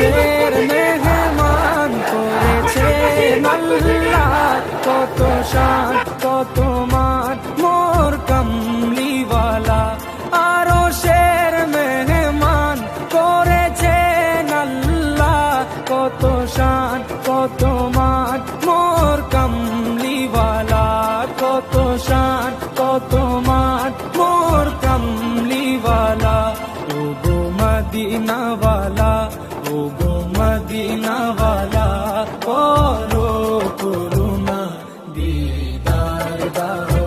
শের মেহমান করেছে আল্লাহ, কত শান কত মান মোর কামলিওয়ালা। আরো শের মেহমান করেছে আল্লাহ, কত শান কত মান মোর কামলিওয়ালা, কত শান কত মান মোর কামলিওয়ালা। ও গো মদিনাওয়ালা, ও গো মদিনাওয়ালা, করো করুণা দিদার দাও।